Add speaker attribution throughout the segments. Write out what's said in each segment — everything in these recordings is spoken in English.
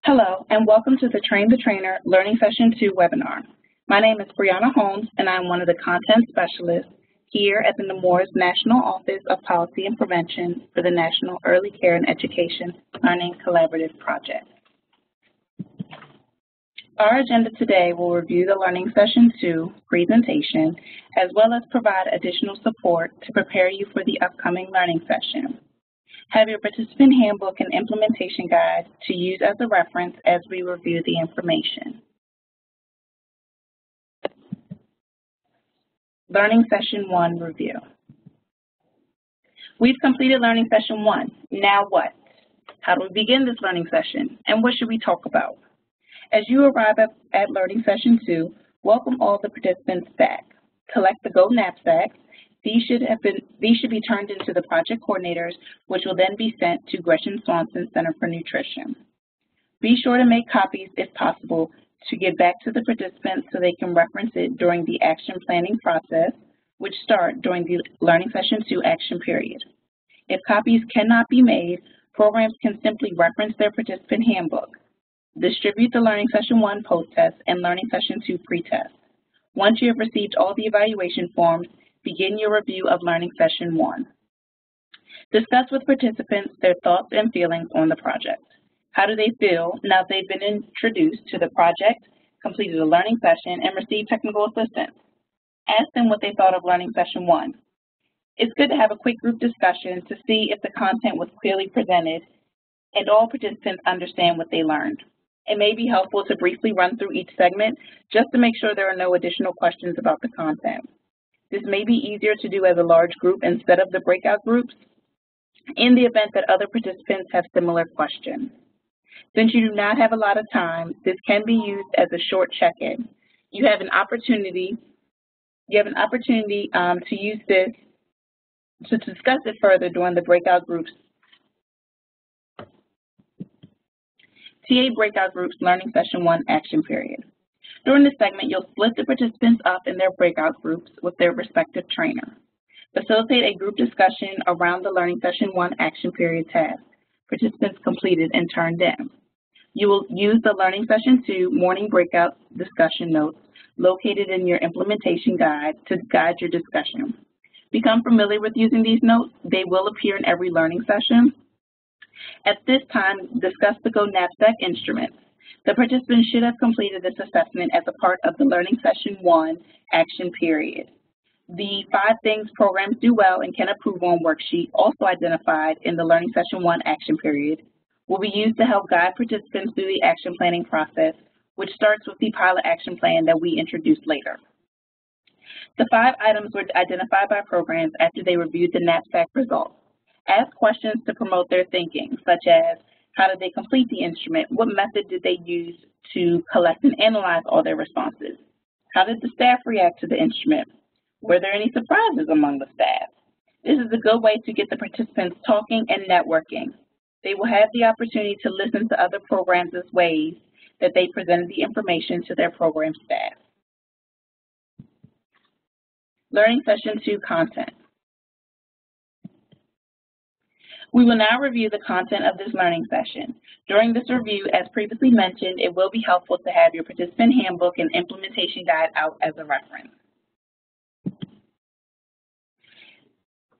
Speaker 1: Hello, and welcome to the Train the Trainer Learning Session 2 webinar. My name is Brianna Holmes, and I'm one of the content specialists here at the Nemours National Office of Policy and Prevention for the National Early Care and Education Learning Collaborative Project. Our agenda today will review the Learning Session 2 presentation, as well as provide additional support to prepare you for the upcoming learning session. Have your participant handbook and implementation guide to use as a reference as we review the information. Learning Session 1 review. We've completed Learning Session 1. Now what? How do we begin this learning session, and what should we talk about? As you arrive at Learning Session 2, welcome all the participants back. Collect the Go knapsacks. These should be turned into the project coordinators, which will then be sent to Gretchen Swanson Center for Nutrition. Be sure to make copies if possible to give back to the participants so they can reference it during the action planning process, which start during the Learning Session 2 action period. If copies cannot be made, programs can simply reference their participant handbook. Distribute the Learning Session 1 post-test and Learning Session 2 pre-test. Once you have received all the evaluation forms, begin your review of Learning Session 1. Discuss with participants their thoughts and feelings on the project. How do they feel now they've been introduced to the project, completed a learning session, and received technical assistance? Ask them what they thought of Learning Session 1. It's good to have a quick group discussion to see if the content was clearly presented and all participants understand what they learned. It may be helpful to briefly run through each segment just to make sure there are no additional questions about the content. This may be easier to do as a large group instead of the breakout groups in the event that other participants have similar questions. Since you do not have a lot of time, this can be used as a short check-in. You have an opportunity to use this to discuss it further during the breakout groups. TA Breakout Groups Learning Session 1 Action Period. During this segment, you'll split the participants up in their breakout groups with their respective trainer. Facilitate a group discussion around the Learning Session 1 Action Period task participants completed and turned in. You will use the Learning Session 2 morning breakout discussion notes located in your implementation guide to guide your discussion. Become familiar with using these notes. They will appear in every learning session. At this time, discuss the Go knapsack instruments. The participants should have completed this assessment as a part of the Learning Session 1 action period. The 5 things programs do well and can improve on worksheet, also identified in the Learning Session 1 action period, will be used to help guide participants through the action planning process, which starts with the pilot action plan that we introduce later. The 5 items were identified by programs after they reviewed the knapsack results. Ask questions to promote their thinking, such as, how did they complete the instrument? What method did they use to collect and analyze all their responses? How did the staff react to the instrument? Were there any surprises among the staff? This is a good way to get the participants talking and networking. They will have the opportunity to listen to other programs' ways that they presented the information to their program staff. Learning Session 2 content. We will now review the content of this learning session. During this review, as previously mentioned, it will be helpful to have your participant handbook and implementation guide out as a reference.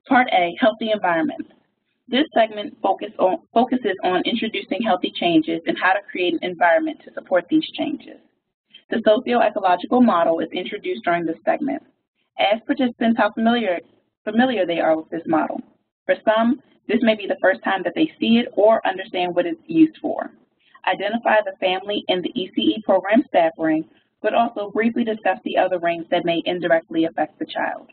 Speaker 1: Part A, Healthy Environments. This segment focuses on introducing healthy changes and how to create an environment to support these changes. The socio-ecological model is introduced during this segment. Ask participants how familiar they are with this model. For some, this may be the first time that they see it or understand what it's used for. Identify the family and the ECE program staff ring, but also briefly discuss the other rings that may indirectly affect the child.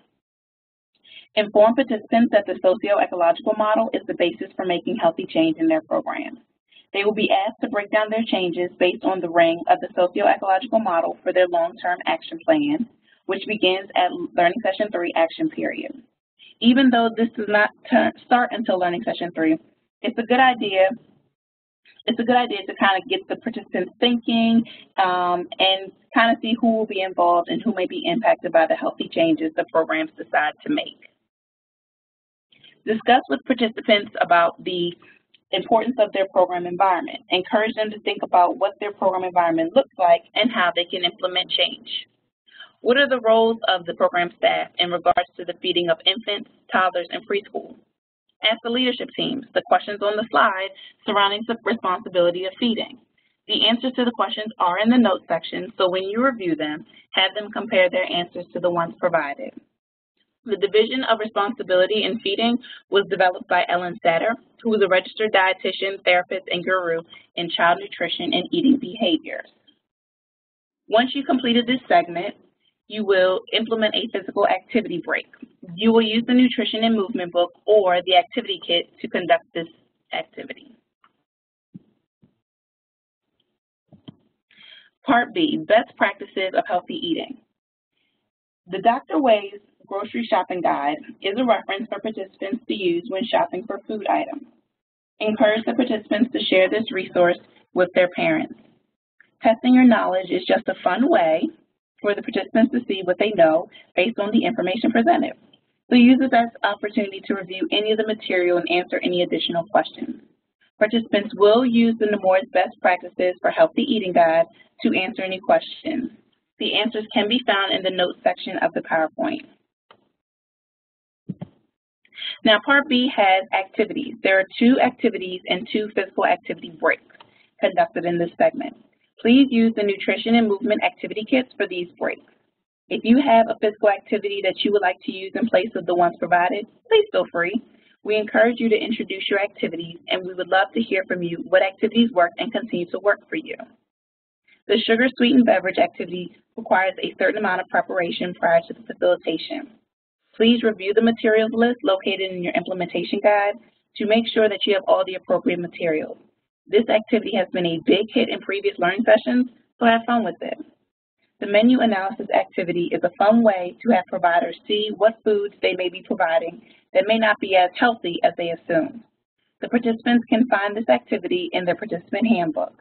Speaker 1: Inform participants that the socio-ecological model is the basis for making healthy change in their programs. They will be asked to break down their changes based on the ring of the socio-ecological model for their long-term action plan, which begins at Learning Session 3 action period. Even though this does not start until Learning Session 3, it's a good idea to kind of get the participants thinking and kind of see who will be involved and who may be impacted by the healthy changes the programs decide to make. Discuss with participants about the Importance of their program environment. Encourage them to think about what their program environment looks like and how they can implement change. What are the roles of the program staff in regards to the feeding of infants, toddlers, and preschool? Ask the leadership teams the questions on the slide surrounding the responsibility of feeding. The answers to the questions are in the notes section, so when you review them, have them compare their answers to the ones provided. The Division of Responsibility in Feeding was developed by Ellen Satter, who is a registered dietitian, therapist, and guru in child nutrition and eating behaviors. Once you completed this segment, you will implement a physical activity break. You will use the nutrition and movement book or the activity kit to conduct this activity. Part B, best practices of healthy eating. The Dr. Wei's Grocery Shopping Guide is a reference for participants to use when shopping for food items. Encourage the participants to share this resource with their parents. Testing your knowledge is just a fun way for the participants to see what they know based on the information presented. So use this as an opportunity to review any of the material and answer any additional questions. Participants will use the Nemours Best Practices for Healthy Eating Guide to answer any questions. The answers can be found in the notes section of the PowerPoint. Now, Part B has activities. There are 2 activities and 2 physical activity breaks conducted in this segment. Please use the nutrition and movement activity kits for these breaks. If you have a physical activity that you would like to use in place of the ones provided, please feel free. We encourage you to introduce your activities, and we would love to hear from you what activities worked and continue to work for you. The sugar sweetened beverage activity requires a certain amount of preparation prior to the facilitation. Please review the materials list located in your implementation guide to make sure that you have all the appropriate materials. This activity has been a big hit in previous learning sessions, so have fun with it. The menu analysis activity is a fun way to have providers see what foods they may be providing that may not be as healthy as they assume. The participants can find this activity in their participant handbook.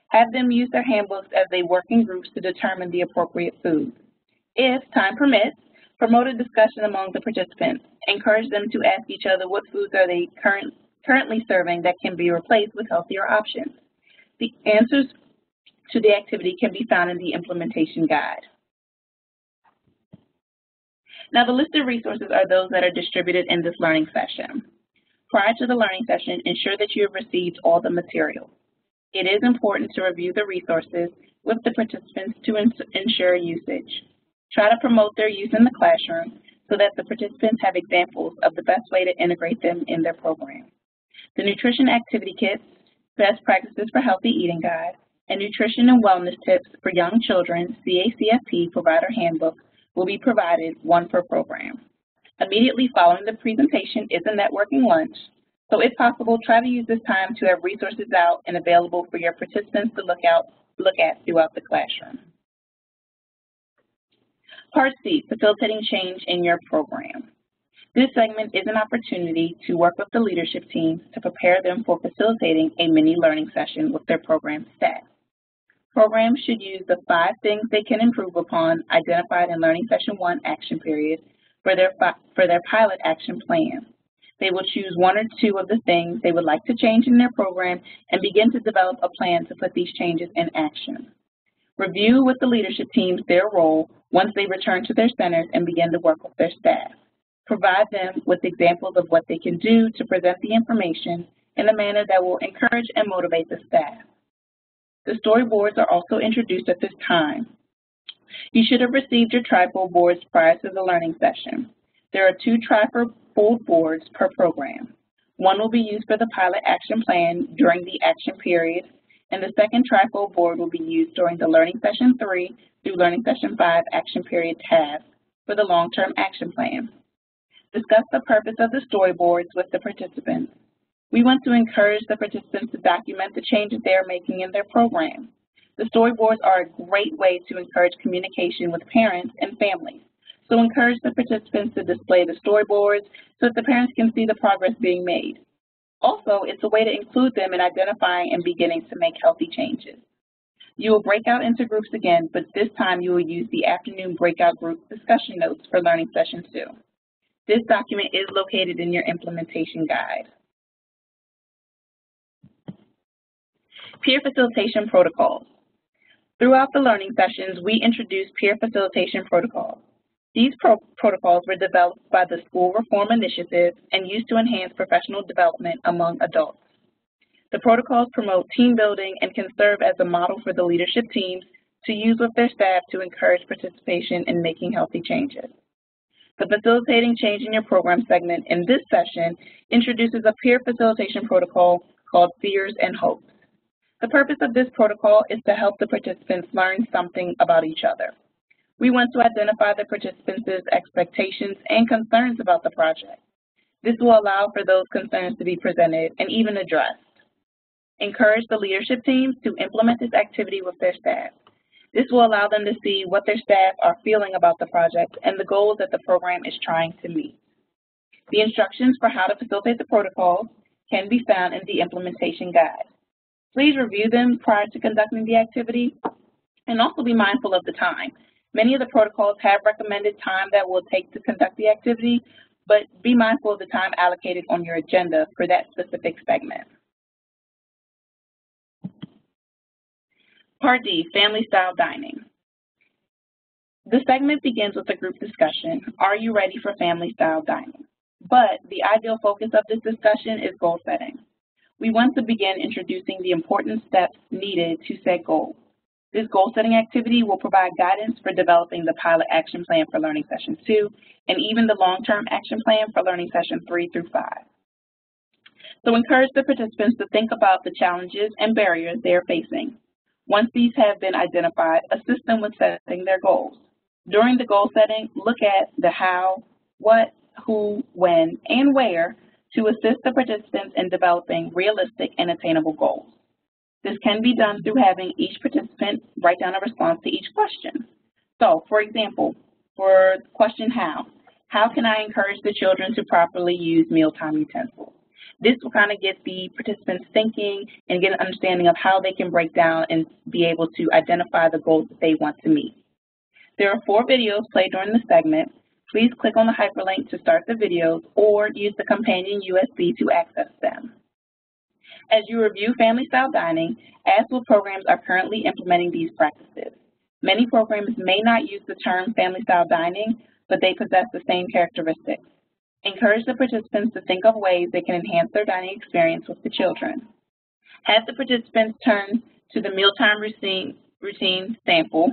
Speaker 1: Have them use their handbooks as they work in groups to determine the appropriate foods. If time permits, promote a discussion among the participants. Encourage them to ask each other what foods are they currently serving that can be replaced with healthier options. The answers to the activity can be found in the implementation guide. Now, the listed resources are those that are distributed in this learning session. Prior to the learning session, ensure that you have received all the materials. It is important to review the resources with the participants to ensure usage. Try to promote their use in the classroom so that the participants have examples of the best way to integrate them in their program. The Nutrition Activity Kits, Best Practices for Healthy Eating Guide, and Nutrition and Wellness Tips for Young Children CACFP Provider Handbook will be provided, one per program. Immediately following the presentation is a networking lunch, so if possible, try to use this time to have resources out and available for your participants to look at throughout the classroom. Part C, facilitating change in your program. This segment is an opportunity to work with the leadership teams to prepare them for facilitating a mini learning session with their program staff. Programs should use the 5 things they can improve upon identified in Learning Session 1 action period for their pilot action plan. They will choose 1 or 2 of the things they would like to change in their program and begin to develop a plan to put these changes in action. Review with the leadership teams their role once they return to their centers and begin to work with their staff. Provide them with examples of what they can do to present the information in a manner that will encourage and motivate the staff. The storyboards are also introduced at this time. You should have received your trifold boards prior to the learning session. There are 2 trifold boards per program. One will be used for the pilot action plan during the action period, and the second trifold board will be used during the Learning Session 3 through Learning Session 5 action period task for the long-term action plan. Discuss the purpose of the storyboards with the participants. We want to encourage the participants to document the changes they are making in their program. The storyboards are a great way to encourage communication with parents and families. So encourage the participants to display the storyboards so that the parents can see the progress being made. Also, it's a way to include them in identifying and beginning to make healthy changes. You will break out into groups again, but this time you will use the afternoon breakout group discussion notes for Learning Session 2. This document is located in your implementation guide. Peer facilitation protocols. Throughout the learning sessions, we introduced peer facilitation protocols. These protocols were developed by the School Reform Initiative and used to enhance professional development among adults. The protocols promote team building and can serve as a model for the leadership teams to use with their staff to encourage participation in making healthy changes. The Facilitating Change in Your Program segment in this session introduces a peer facilitation protocol called Fears and Hopes. The purpose of this protocol is to help the participants learn something about each other. We want to identify the participants' expectations and concerns about the project. This will allow for those concerns to be presented and even addressed. Encourage the leadership teams to implement this activity with their staff. This will allow them to see what their staff are feeling about the project and the goals that the program is trying to meet. The instructions for how to facilitate the protocols can be found in the implementation guide. Please review them prior to conducting the activity and also be mindful of the time. Many of the protocols have recommended time that will take to conduct the activity, but be mindful of the time allocated on your agenda for that specific segment. Part D, Family-Style Dining. The segment begins with a group discussion, Are you ready for family-style dining? But the ideal focus of this discussion is goal setting. We want to begin introducing the important steps needed to set goals. This goal-setting activity will provide guidance for developing the pilot action plan for Learning Session 2 and even the long-term action plan for Learning Session 3 through 5. So encourage the participants to think about the challenges and barriers they are facing. Once these have been identified, assist them with setting their goals. During the goal setting, look at the how, what, who, when, and where to assist the participants in developing realistic and attainable goals. This can be done through having each participant write down a response to each question. So, for example, for question how can I encourage the children to properly use mealtime utensils? This will kind of get the participants thinking and get an understanding of how they can break down and be able to identify the goals that they want to meet. There are 4 videos played during the segment. Please click on the hyperlink to start the videos or use the companion USB to access them. As you review family-style dining, ask what programs are currently implementing these practices. Many programs may not use the term family-style dining, but they possess the same characteristics. Encourage the participants to think of ways they can enhance their dining experience with the children. Have the participants turn to the mealtime routine sample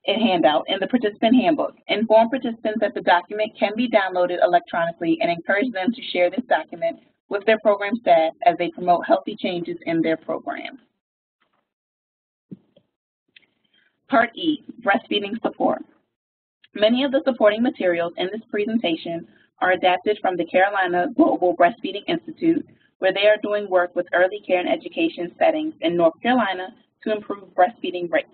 Speaker 1: and handout in the participant handbook. Inform participants that the document can be downloaded electronically and encourage them to share this document with their program staff as they promote healthy changes in their programs. Part E, breastfeeding support. Many of the supporting materials in this presentation are adapted from the Carolina Global Breastfeeding Institute, where they are doing work with early care and education settings in North Carolina to improve breastfeeding rates.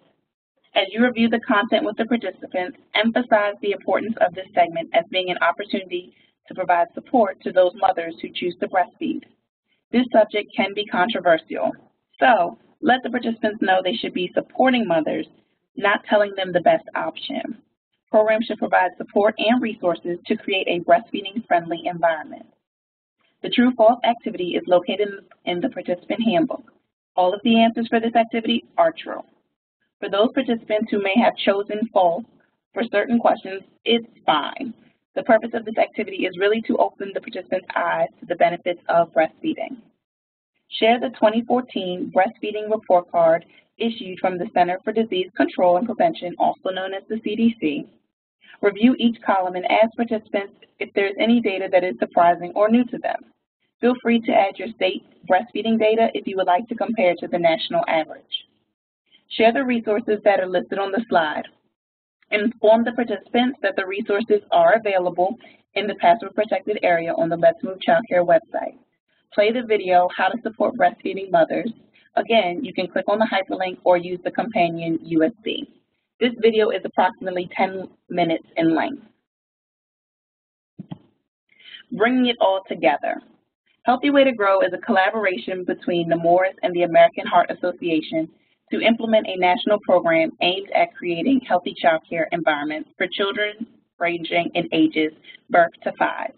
Speaker 1: As you review the content with the participants, emphasize the importance of this segment as being an opportunity to provide support to those mothers who choose to breastfeed. This subject can be controversial, so let the participants know they should be supporting mothers, not telling them the best option. Programs should provide support and resources to create a breastfeeding-friendly environment. The true-false activity is located in the participant handbook. All of the answers for this activity are true. For those participants who may have chosen false for certain questions, it's fine. The purpose of this activity is really to open the participants' eyes to the benefits of breastfeeding. Share the 2014 Breastfeeding Report Card issued from the Center for Disease Control and Prevention, also known as the CDC. Review each column and ask participants if there is any data that is surprising or new to them. Feel free to add your state breastfeeding data if you would like to compare to the national average. Share the resources that are listed on the slide. Inform the participants that the resources are available in the password-protected area on the Let's Move Child Care website. Play the video, How to Support Breastfeeding Mothers. Again, you can click on the hyperlink or use the companion USB. This video is approximately 10 minutes in length. Bringing it all together. Healthy Way to Grow is a collaboration between Nemours and the American Heart Association to implement a national program aimed at creating healthy child care environments for children ranging in ages birth to 5.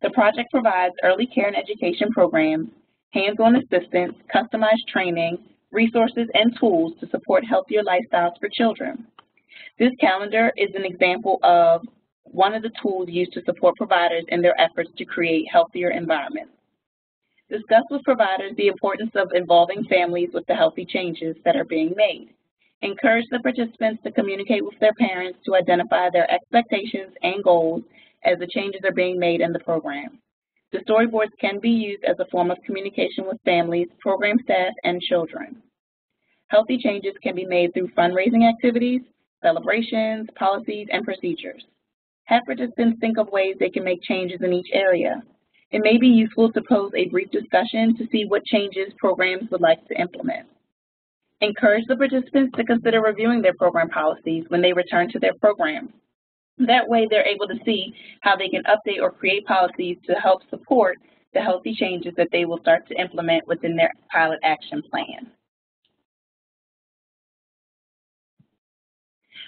Speaker 1: The project provides early care and education programs, hands-on assistance, customized training, resources, and tools to support healthier lifestyles for children. This calendar is an example of one of the tools used to support providers in their efforts to create healthier environments. Discuss with providers the importance of involving families with the healthy changes that are being made. Encourage the participants to communicate with their parents to identify their expectations and goals as the changes are being made in the program. The storyboards can be used as a form of communication with families, program staff, and children. Healthy changes can be made through fundraising activities, celebrations, policies, and procedures. Have participants think of ways they can make changes in each area. It may be useful to pose a brief discussion to see what changes programs would like to implement. Encourage the participants to consider reviewing their program policies when they return to their programs. That way, they're able to see how they can update or create policies to help support the healthy changes that they will start to implement within their pilot action plan.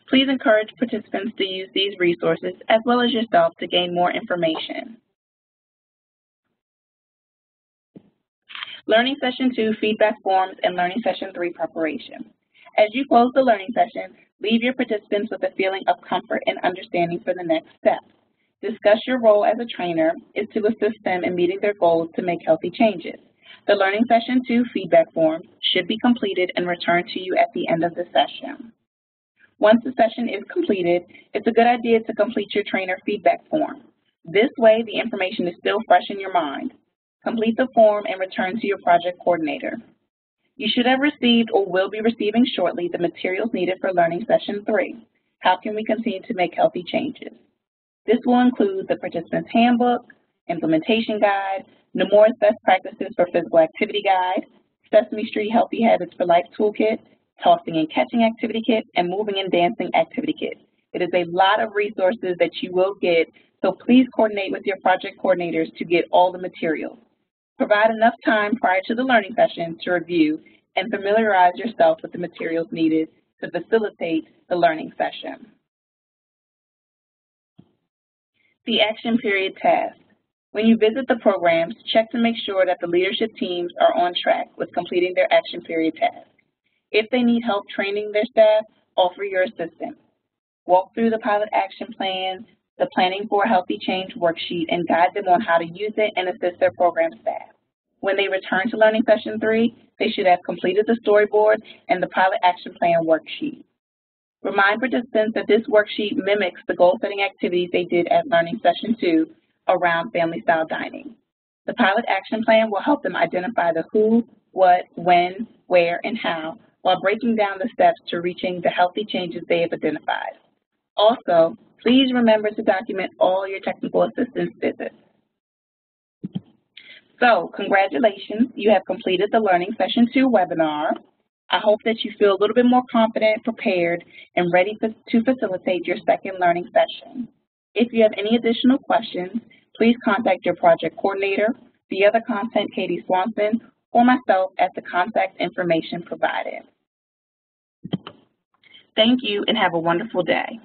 Speaker 1: Please encourage participants to use these resources as well as yourself to gain more information. Learning Session 2 feedback forms and Learning Session 3 preparation. As you close the learning session, leave your participants with a feeling of comfort and understanding for the next step. Discuss your role as a trainer is to assist them in meeting their goals to make healthy changes. The Learning Session 2 feedback forms should be completed and returned to you at the end of the session. Once the session is completed, it's a good idea to complete your trainer feedback form. This way, the information is still fresh in your mind. Complete the form and return to your project coordinator. You should have received or will be receiving shortly the materials needed for Learning Session 3. How can we continue to make healthy changes? This will include the Participant's Handbook, Implementation Guide, Nemours Best Practices for Physical Activity Guide, Sesame Street Healthy Habits for Life Toolkit, Tossing and Catching Activity Kit, and Moving and Dancing Activity Kit. It is a lot of resources that you will get, so please coordinate with your project coordinators to get all the materials. Provide enough time prior to the learning session to review and familiarize yourself with the materials needed to facilitate the learning session. The action period task. When you visit the programs, check to make sure that the leadership teams are on track with completing their action period task. If they need help training their staff, offer your assistance. Walk through the pilot action plan, the Planning for a Healthy Change worksheet, and guide them on how to use it and assist their program staff. When they return to Learning Session 3, they should have completed the storyboard and the pilot action plan worksheet. Remind participants that this worksheet mimics the goal-setting activities they did at Learning Session 2 around family-style dining. The pilot action plan will help them identify the who, what, when, where, and how, while breaking down the steps to reaching the healthy changes they have identified. Also, please remember to document all your technical assistance visits. So, congratulations, you have completed the Learning Session 2 webinar. I hope that you feel a little bit more confident, prepared, and ready to facilitate your second learning session. If you have any additional questions, please contact your project coordinator, the other content, Katie Swanson, or myself at the contact information provided. Thank you and have a wonderful day.